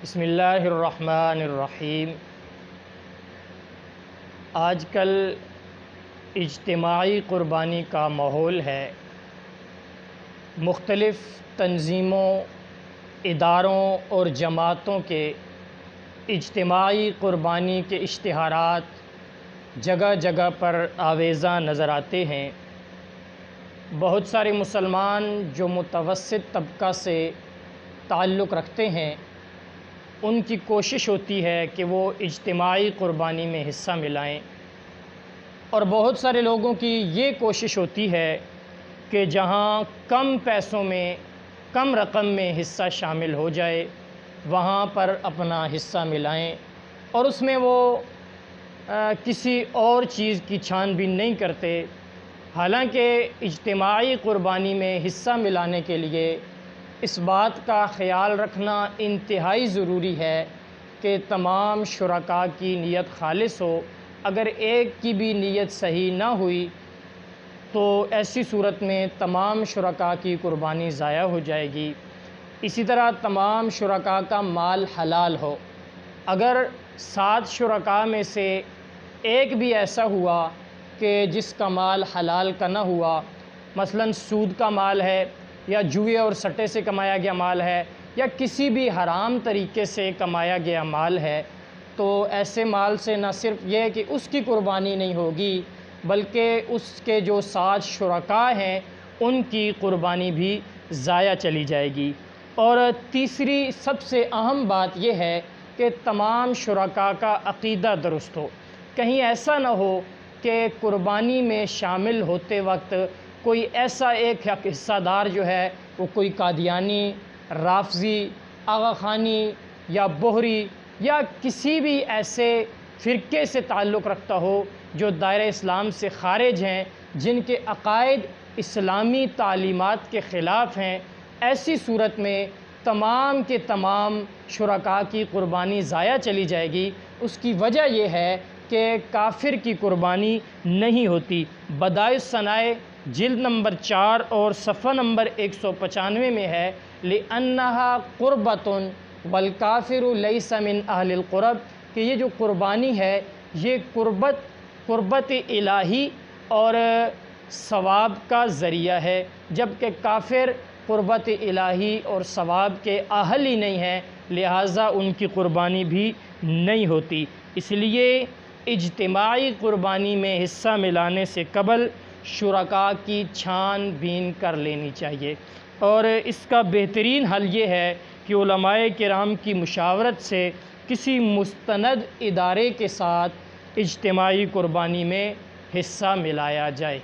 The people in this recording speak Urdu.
بسم اللہ الرحمن الرحیم۔ آج کل اجتماعی قربانی کا ماحول ہے۔ مختلف تنظیموں، اداروں اور جماعتوں کے اجتماعی قربانی کے اشتہارات جگہ جگہ پر آویزاں نظر آتے ہیں۔ بہت سارے مسلمان جو متوسط طبقہ سے تعلق رکھتے ہیں، ان کی کوشش ہوتی ہے کہ وہ اجتماعی قربانی میں حصہ ملائیں، اور بہت سارے لوگوں کی یہ کوشش ہوتی ہے کہ جہاں کم پیسوں میں، کم رقم میں حصہ شامل ہو جائے، وہاں پر اپنا حصہ ملائیں، اور اس میں وہ کسی اور چیز کی چھان بین نہیں کرتے۔ حالانکہ اجتماعی قربانی میں حصہ ملانے کے لیے اس بات کا خیال رکھنا انتہائی ضروری ہے کہ تمام شرکاء کی نیت خالص ہو۔ اگر ایک کی بھی نیت صحیح نہ ہوئی تو ایسی صورت میں تمام شرکاء کی قربانی ضائع ہو جائے گی۔ اسی طرح تمام شرکاء کا مال حلال ہو۔ اگر 7 شرکاء میں سے ایک بھی ایسا ہوا کہ جس کا مال حلال کا نہ ہوا، مثلاً سود کا مال ہے، یا جوئے اور سٹے سے کمایا گیا مال ہے، یا کسی بھی حرام طریقے سے کمایا گیا مال ہے، تو ایسے مال سے نہ صرف یہ کہ اس کی قربانی نہیں ہوگی، بلکہ اس کے جو 7 شرکاء ہیں ان کی قربانی بھی ضائع چلی جائے گی۔ اور تیسری سب سے اہم بات یہ ہے کہ تمام شرکاء کا عقیدہ درست ہو۔ کہیں ایسا نہ ہو کہ قربانی میں شامل ہوتے وقت کوئی ایسا ایک حصہ دار جو ہے وہ کوئی قادیانی، رافضی، آغا خانی یا بہری یا کسی بھی ایسے فرقے سے تعلق رکھتا ہو جو دائرہ اسلام سے خارج ہیں، جن کے عقائد اسلامی تعلیمات کے خلاف ہیں۔ ایسی صورت میں تمام کے تمام شرکاء کی قربانی ضائع چلی جائے گی۔ اس کی وجہ یہ ہے کہ کافر کی قربانی نہیں ہوتی۔ بدائع الصنائع جلد نمبر 4 اور صفحہ نمبر 195 میں ہے، لِأَنَّهَا قُرْبَةٌ وَالْكَافِرُ لَيْسَ مِنْ أَهْلِ الْقُرَبِ، کہ یہ جو قربانی ہے یہ قربت الہی اور ثواب کا ذریعہ ہے، جبکہ کافر قربت الہی اور ثواب کے اہل ہی نہیں ہیں، لہٰذا ان کی قربانی بھی نہیں ہوتی۔ اس لیے اجتماعی قربانی میں حصہ ملانے سے قبل شرکاء کی چھان بین کر لینی چاہیے، اور اس کا بہترین حل یہ ہے کہ علماء کرام کی مشاورت سے کسی مستند ادارے کے ساتھ اجتماعی قربانی میں حصہ ملایا جائے۔